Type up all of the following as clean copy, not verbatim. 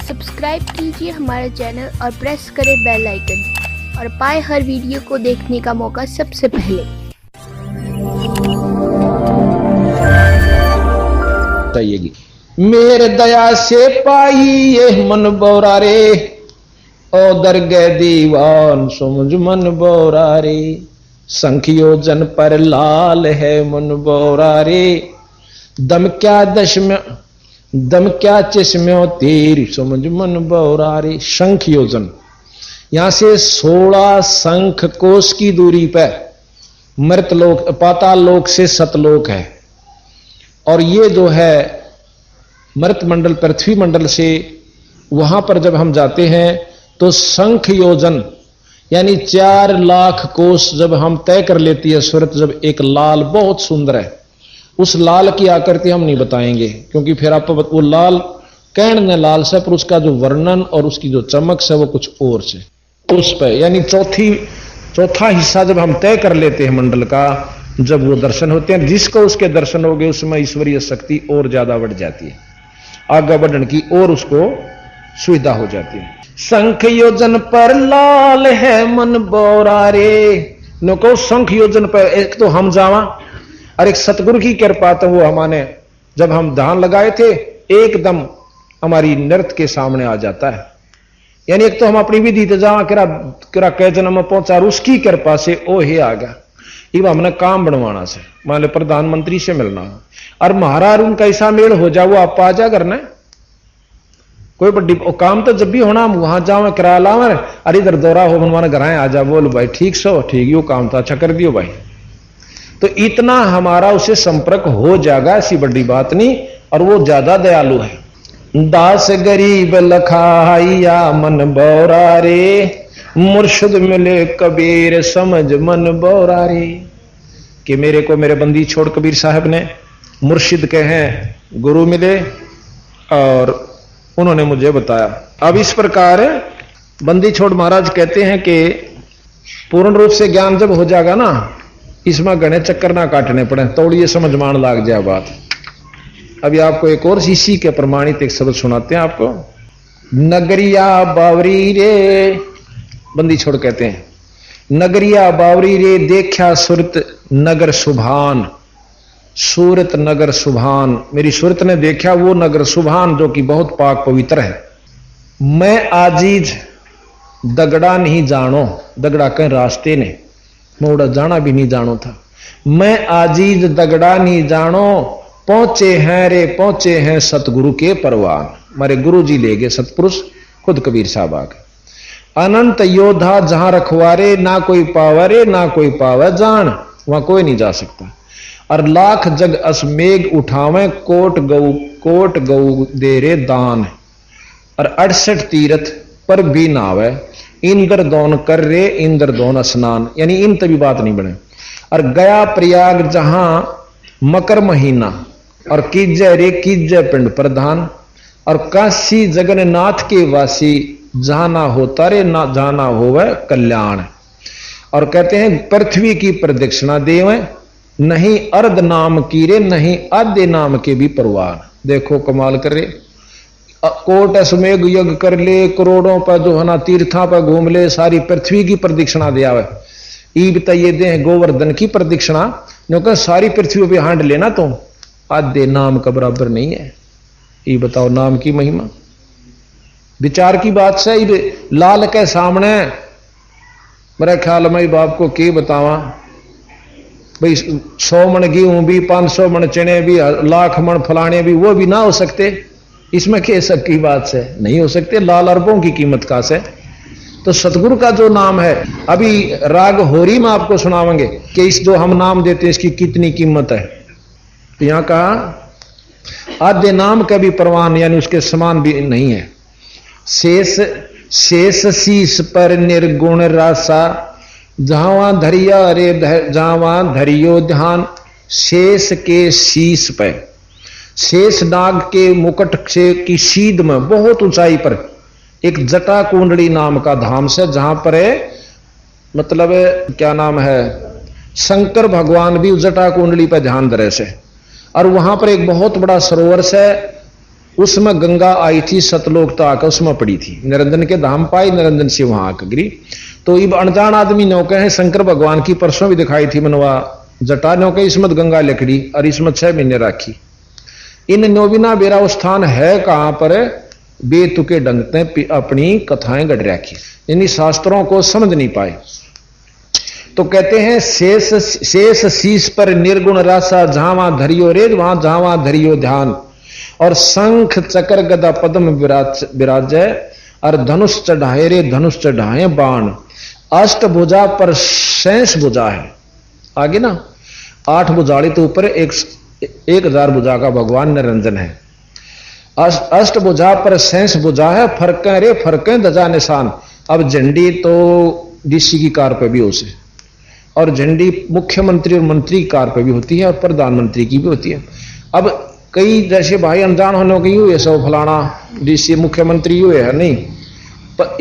Subscribe कीजिए हमारे channel और प्रेस करें बेल आइकन और पाएं हर वीडियो को देखने का मौका सबसे पहले। चाहिएगी मेरे दया से पाई ये मन बोरा रे, ओ दरगे दीवान समझ मन बोरा रे, संख्योजन पर लाल है मन बोरा रे, दम क्या चश्म्यों तेरी समझ मन बोरा रे। शंख योजन, यहां से 16 शंख कोश की दूरी पर मृत लोक पाताल लोक से सतलोक है, और ये जो है मृत मंडल पृथ्वी मंडल से वहां पर जब हम जाते हैं तो शंख योजन यानी 4 लाख कोस जब हम तय कर लेती है सूरत, जब एक लाल बहुत सुंदर है, उस लाल की आकृति हम नहीं बताएंगे क्योंकि फिर आप वो लाल कहने लाल से, पर उसका जो वर्णन और उसकी जो चमक से वो कुछ और से उस पर यानी चौथा हिस्सा जब हम तय कर लेते हैं मंडल का, जब वो दर्शन होते हैं, जिसको उसके दर्शन हो गए उसमें ईश्वरीय शक्ति और ज्यादा बढ़ जाती है, आगे बढ़ने की और उसको सुविधा हो जाती है। शंख योजन पर लाल है मन बोरा रे, नको शंख योजन पर एक तो हम जावा और एक सतगुरु की कृपा तो वो हमारे जब हम ध्यान लगाए थे एकदम हमारी नृत्य के सामने आ जाता है। यानी एक तो हम अपनी विधि तो जावा किरा कह जन्म में पहुंचा, उसकी कृपा से ओ ही आ गया। ये हमने काम बनवाना से, मान लो प्रधानमंत्री से मिलना और महाराज उनका ऐसा मेल हो जाओ आप आ जा करना कोई बड़ी काम तो जब भी होना हम वहां जाओ किराया लाओ, अरे इधर दौरा हो बनवाना घर आ जा, बोल भाई ठीक सो ठीक यो काम था अच्छा कर दियो भाई, तो इतना हमारा उसे संपर्क हो जाएगा, ऐसी बड़ी बात नहीं। और वो ज्यादा दयालु है। दास गरीब लखाइया मन बोरा रे, मुर्शिद मिले कबीर समझ मन बोरा रे, कि मेरे को मेरे बंदी छोड़ कबीर साहब ने मुर्शिद के हैं गुरु मिले और उन्होंने मुझे बताया। अब इस प्रकार बंदी छोड़ महाराज कहते हैं कि पूर्ण रूप से ज्ञान जब हो जाएगा ना, इसमें घने चक्कर ना काटने पड़े, तोड़िए समझ मान लाग जाए बात। अभी आपको एक और इसी के प्रमाणित एक शब्द सुनाते हैं आपको। नगरिया बावरी रे, बंदी छोड़ कहते हैं नगरिया बावरी रे, देखा सूरत नगर सुभान, सूरत नगर सुभान, मेरी सूरत ने देखा वो नगर सुभान जो कि बहुत पाक पवित्र है। मैं आजीज दगड़ा नहीं जानो, दगड़ा कहीं रास्ते ने मोड़ा जाना भी नहीं जानो था। मैं आजीज दगड़ा नहीं जानो, पहुंचे हैं रे पहुंचे हैं सतगुरु के परवान, मारे गुरु जी ले गए सतपुरुष खुद कबीर साहब आ गए। अनंत योद्धा जहां रखवारे, ना कोई पावरे ना कोई पावे जान, वहां कोई नहीं जा सकता। और लाख जग असमेघ उठावे, कोट गऊ दे रे दान, और 68 तीर्थ पर भी नावे, इंद्र दोन कर रे इंद्र दोन स्नान, यानी इन तभी बात नहीं बने। और गया प्रयाग जहां मकर महीना, और कीजय रे कीजय पिंड प्रधान, और काशी जगन्नाथ के वासी, जहां ना होता रे ना जाना होवे कल्याण। और कहते हैं पृथ्वी की प्रदक्षिणा देवे, नहीं अर्ध नाम की रे नहीं आधे नाम के भी परवान। देखो कमाल कर रे, कोट असमेघ यज्ञ कर ले, करोड़ों पर जो है ना तीर्था पर घूम ले, सारी पृथ्वी की प्रदक्षिणा दे आवे। ई बताइए दे गोवर्धन की प्रदक्षिणा, क्योंकि सारी पृथ्वी पे हांड लेना तो आधे नाम का बराबर नहीं है। ये बताओ नाम की महिमा, विचार की बात से लाल के सामने मेरे ख्याल में बाप को के बतावा भाई, 100 मन गेहूं भी 500 मन चने भी लाख मन फलाने भी वो भी ना हो सकते, इसमें कह शक की बात से नहीं हो सकते। लाल अरबों की कीमत का से तो सतगुरु का जो नाम है, अभी राग होरी में आपको सुनावेंगे कि इस जो हम नाम देते हैं इसकी कितनी कीमत है। तो यहां कहा आद्य नाम का भी परवान यानी उसके समान भी नहीं है। शेष शीश पर निर्गुण रासा, जहां धरिया रे जहां धरियो ध्यान, शेष के शीश पे, शेष नाग के मुकुट से की सीध में बहुत ऊंचाई पर एक जटा कुंडली नाम का धाम से, जहां पर मतलब क्या नाम है, शंकर भगवान भी जटा कुंडली पर ध्यान धरे से, और वहां पर एक बहुत बड़ा सरोवर से उसमें गंगा आई थी, सतलोक तो आकर उसमें पड़ी थी, निरंजन के धाम पाई, निरंजन से वहां आकर गिरी। तो इब अनजान आदमी नौके हैं, शंकर भगवान की परसों भी दिखाई थी मनवा जटा नौके, इसमत गंगा लकड़ी और इसमें 6 महीने राखी। इन नोबिना बेरा वो स्थान है कहां पर, बेतुके ढंग से अपनी कथाएं गढ़ रखी, यानी शास्त्रों को समझ नहीं पाए। तो कहते हैं शेष शीश पर निर्गुण रासा, जहां धरियो रेज वहां जहां धरियो ध्यान, और शंख चक्र गदा पद्म विराजय, और धनुष चढ़ाए रे धनुष चढ़ाए बाण, अष्टभुजा पर शेष भुजा है। आगे ना 8 भुजाड़ी तो ऊपर 1000 भुजा का भगवान निरंजन है। अष्टभुजा पर शेष भुजा है, फरकें रे फरकें ध्वजा निशान। अब झंडी तो डीसी की कार पे भी हो से, और झंडी मुख्यमंत्री और मंत्री की कार पे भी होती है, और प्रधानमंत्री की भी होती है। अब कई जैसे भाई अनजान होने की हुए सब फलाना डीसी मुख्यमंत्री हुए है नहीं, पर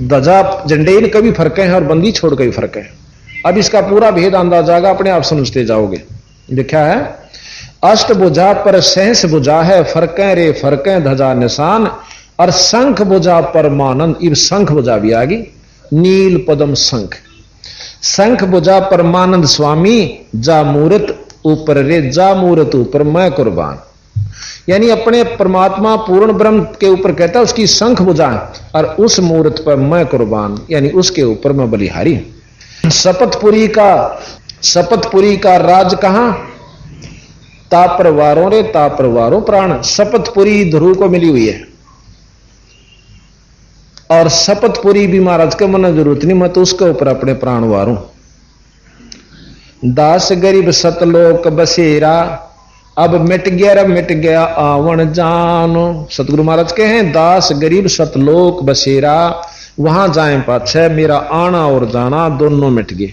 ध्वजा झंडे इन कभी फर्क हैं और बंदी छोड़ के भी फर्क है। अब इसका पूरा भेद अंदाजा आएगा, अपने आप समझते जाओगे। लिखा है अष्टभुजा पर सहस भुजा है, फरकें रे फरकें ध्वजा निशान, और शंख भुजा परमानंद। इब शंख भुजा भी आ गई, नील पदम शंख। शंख भुजा परमानंद स्वामी, जा मूर्त ऊपर रे जा मूर्त ऊपर मैं कुर्बान। यानी अपने परमात्मा पूर्ण ब्रह्म के ऊपर कहता है उसकी शंख भुजा, और उस मूर्त पर मैं कुर्बान, यानी उसके ऊपर मैं बलिहारी। शपथपुरी का राज कहां, तापरवारों रे तापरवारों प्राण। शपथपुरी ध्रुव को मिली हुई है, और शपथपुरी भी महाराज के मन जरूरत नहीं, मैं तो उसके ऊपर अपने प्राण वारूं। दास गरीब सतलोक बसेरा, अब मिट गया रे मिट गया आवन जानो। सतगुरु महाराज के हैं दास गरीब सतलोक बसेरा, वहां जाए पाछे मेरा आना और जाना दोनों मिट गए।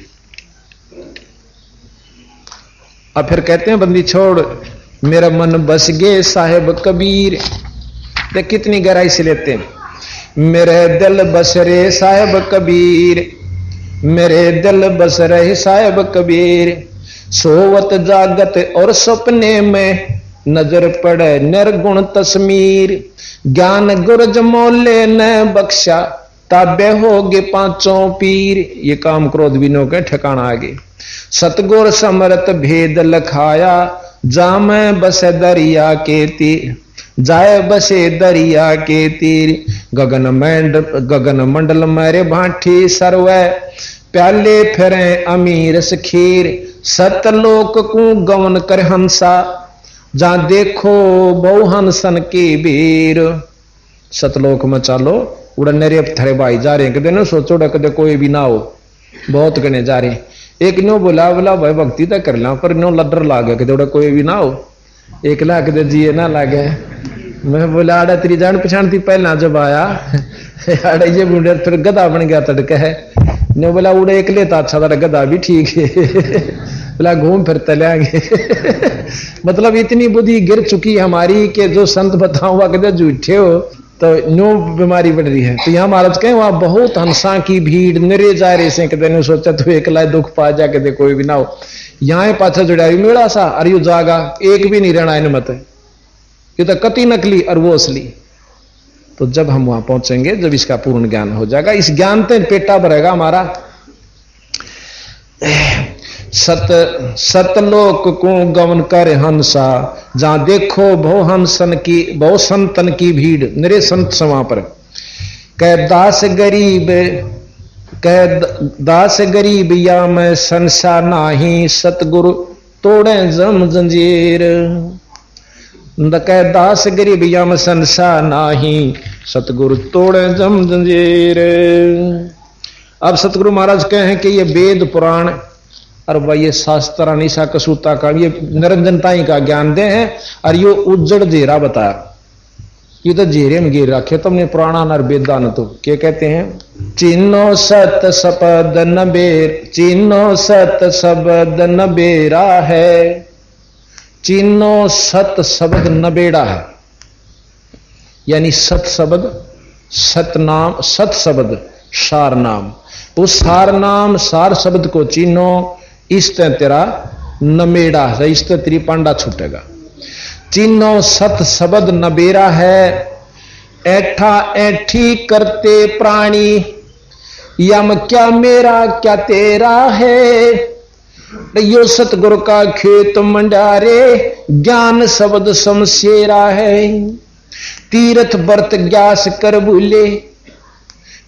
अब फिर कहते हैं बंदी छोड़ मेरा मन बस गए साहेब कबीर। देख कितनी गहराई से लेते हैं, मेरे दिल बस रे साहेब कबीर, मेरे दिल बस रहे साहेब कबीर। सोवत जागत और सपने में नजर पड़े निर्गुण तस्मीर। ज्ञान गुरज मोले न बख्शा, ताबे होगे 5 पीर। ये काम क्रोध विनो के ठिकाना आगे। सतगुर समरत भेद लखाया, जामे बस दरिया के तीर, जाए बसे दरिया के तीर। गगन मंडल मेरे भाठी सरवै, प्याले फिरे अमीर सखीर। सतलोक को गवन कर हंसा, जहां देखो बहु हंसन के वीर। सतलोक में चालो उड़ने रे थरे भाई जा रहे, कदे न सोचो कदे कोई भी ना हो, बहुत गने जा रहे। एक नो बोला भाई भक्ति तो कर ला, पर नो लडर लागे कदे कोई भी ना हो, एक लाख दे जिए ना लागे। मैं बोला आड़ा तेरी जान पहचान थी पहला जब आया, आड़ा ये बूढ़े फिर गधा बन गया तड़के है। ने बोला उड़े एक लेता अच्छा था, गधा भी ठीक है। बोला घूम फिर तलेंगे। मतलब इतनी बुद्धि गिर चुकी है हमारी कि जो संत बताऊंगा कदे झूठे हो तो नो बीमारी बढ़ रही है। तो यहाँ महाराज कहें वहां बहुत हंसा की भीड़ निरे जा रहे से, कदे ने सोचा तो एक लाए दुख पा जा, कदे कोई भी ना हो। यहाँ पाछा जुड़ा मेड़ा सा अरे जागा एक भी नहीं रहना इन मत, ये तो कति नकली और वो असली। तो जब हम वहां पहुंचेंगे, जब इसका पूर्ण ज्ञान हो जाएगा, इस ज्ञान से पेटा भरेगा हमारा। सतलोक को गवन कर हंसा, जहां देखो बहु संतन की भीड़, निरे संत समा पर। कह दास गरीब या मैं संसा नाही, सतगुरु तोड़े जम जंजीर। कह दास गरीब यम संसा नाही, सतगुरु तोड़े जम जंजीर। अब सतगुरु महाराज कहें कि ये वेद पुराण और भाई ये शास्त्र निशा कसूता का ये निरंजनताई का ज्ञान दे हैं, और ये उज्जड़ जेरा बताया। ये तो जेरे में गिर रखे तुमने पुराणा नर वेदा न। तो क्या कहते हैं, चिन्नो सत शब्द न बेरा है, चिन्नो सत शब्द नबेड़ा है। यानी सत शब्द सत नाम, सत शब्द सार नाम, उस सार नाम सार शब्द को चिन्हो, इस तेरा नमेड़ा है, इस तेरी पांडा छूटेगा। तीनों सत शब्द नबेरा है, ऐठा ऐठी करते प्राणी, यम क्या मेरा क्या तेरा है। यो सतगुरु का खेत मंडारे, ज्ञान शब्द शमशेरा है। तीर्थ व्रत ज्ञास कर भूले,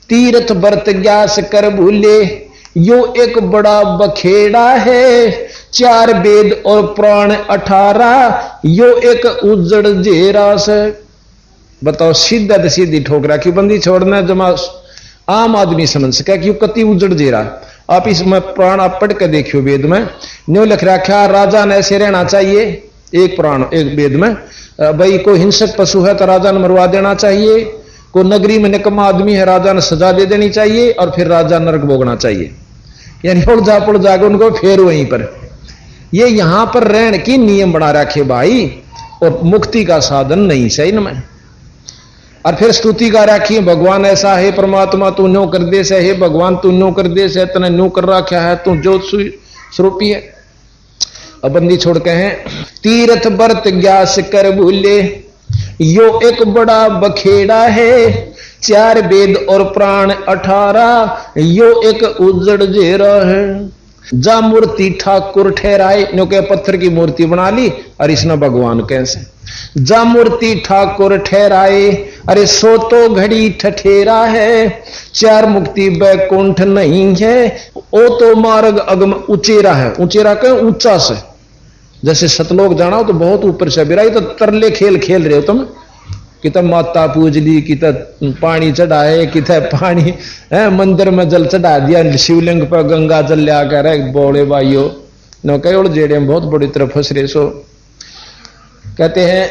तीर्थ व्रत ज्ञास कर भूले, यो एक बड़ा बखेड़ा है। 4 वेद और पुराण 18, यो एक उजड़ जेरा से। बताओ, सीधा सीधी ठोकरा क्यों बंदी छोड़ना, जमा आम आदमी समझ सके क्यों कति उजड़ जेरा। आप इसमें पुराण आप पढ़ के देखियो, वेद में न्यू लिख रखा राजा ने ऐसे रहना चाहिए। एक पुराण एक वेद में भाई कोई हिंसक पशु है तो राजा ने मरवा देना चाहिए, कोई नगरी में निकम्मा आदमी है राजा ने सजा दे देनी चाहिए, और फिर राजा नरक भोगना चाहिए। यानी उड़ जाके उनको फेर वहीं पर। ये यहां पर रहन की नियम बना रखे भाई, और मुक्ति का साधन नहीं सही इनमें। और फिर स्तुति का रखी, भगवान ऐसा है, परमात्मा तू न्यो कर दे से, हे भगवान तू न्यो कर दे से, तने न्यो कर रखा है, तू ज्योत स्वरूपी है। अब बंदी छोड़ के हैं, तीर्थ व्रत ज्ञास कर भूले, यो एक बड़ा बखेड़ा है। 4 वेद और पुराण 18, यो एक उजड़ जेरा है। जा मूर्ति ठाकुर ठहराए, नो के पत्थर की मूर्ति बना ली, और इसने भगवान कैसे। जा मूर्ति ठाकुर ठहराए, अरे सो तो घड़ी ठठेरा है। 4 मुक्ति बैकुंठ नहीं है, ओ तो मार्ग अगम उचेरा है। उचेरा कह ऊंचा से, जैसे सतलोक जाना हो तो बहुत ऊपर से बिराई, तो तरले खेल खेल रहे हो तुम, कि तब माता पूज ली, कि तब पानी चढ़ाए, कि तब पानी है मंदिर में जल चढ़ा दिया, शिवलिंग पर गंगा जल लिया कर बोले भाइयों न कई जेड़े बहुत बड़ी तरह फंस रहे। सो कहते हैं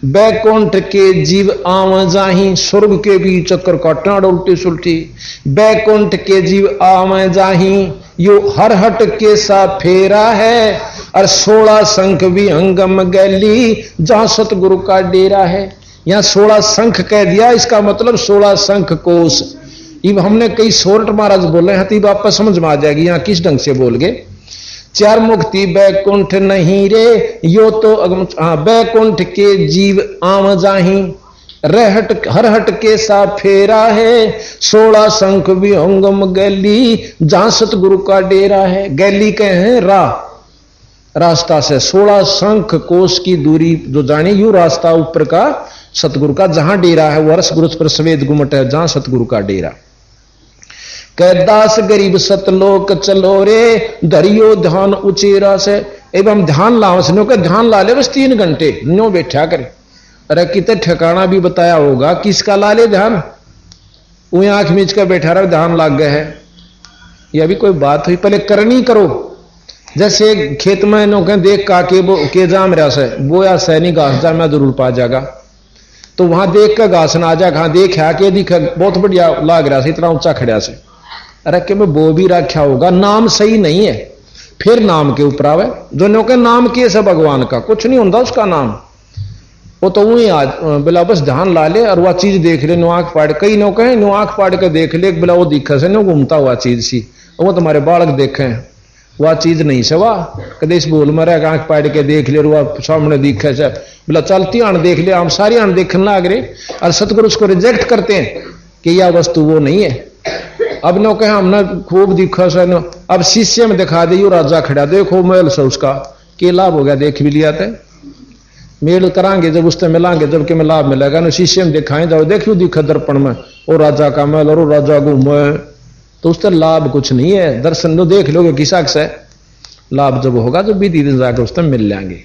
बैकुंठ के जीव आव जाही, स्वर्ग के भी चक्कर काटना उल्टी सुलटी। बैकुंठ के जीव आव जाही, यो हर हट के सा फेरा है। और 16 शंख भी हंगम गैली, जहां सतगुरु का डेरा है। यहां 16 शंख कह दिया, इसका मतलब 16 शंख कोश। अब हमने कई सोरठ महाराज बोले हैं, तो आपको समझ में आ जाएगी यहाँ किस ढंग से बोल गए। 4 मुक्ति बैकुंठ नहीं रे, यो तो बैकुंठ के जीव आम जाही, रहट हर हट के सा फेरा है। 16 शंख भी हंगम गैली, जहां सतगुरु का डेरा है। गैली कहे हैं रास्ता से 16 शंख कोश की दूरी जो जानी, यू रास्ता ऊपर का सतगुरु का जहां डेरा है, वर्ष गुरुस पर सवेद गुमट है, जहां सतगुरु का डेरा। कैदास गरीब सतलोक चलो रे, धरियो ध्यान उचेरा से। एवं ध्यान लाओ के ध्यान ला ले बस 3 घंटे न्यो बैठा करे। अरे कितने ठिकाना भी बताया होगा, किसका ला ले ध्यान, वो आंख मीच कर बैठा रहा ध्यान लाग गए है। यह भी कोई बात हुई, पहले करनी करो। जैसे खेत में नो कहें देख के जाम रहा से बोया सैनी घास जा मैं जरूर पा जाएगा, तो वहां देख कर घास ना आ जाए, कहां देखा के दिखा बहुत बढ़िया लाग रहा से, इतना ऊंचा खड़ा से। अरे कि मैं वो भी रखा होगा, नाम सही नहीं है, फिर नाम के ऊपर आवे। जो नो के नाम किए से भगवान का कुछ नहीं होता उसका नाम, वो तो वही आज बिला बस ध्यान ला ले और वह चीज देख ले, नो आंख फाड़, कई नो कहे नो आंख फाड़ के देख ले, बिला वो दिखा से नो घूमता हुआ चीज सी, वो तुम्हारे बालक देखे वह चीज नहीं से, वाह कदे इस बोल में रह आंख फाड़ के देख ले, वह सामने दिखे से बिला चलती आन देख ले, हम सारी आन देखने लग रहे, और सतगुरु उसको रिजेक्ट करते हैं कि यह वस्तु वो नहीं है। अब नो कहे हमने खूब दिखा से, अब शिष्य में दिखा दे, यू राजा खड़ा देखो मेल से उसका के लाभ हो गया, देख भी लिया था। मेल करांगे जब उससे मिलांगे जब कि में लाभ मिलेगा ना, शीशे में दिखाएं जाओ देखियो दिखा दर्पण में वो राजा का महल और राजा घूमे, तो उससे लाभ कुछ नहीं है। दर्शन तो देख लोगे किसा से लाभ जब होगा जब विधि जाकर उससे मिल लेंगे।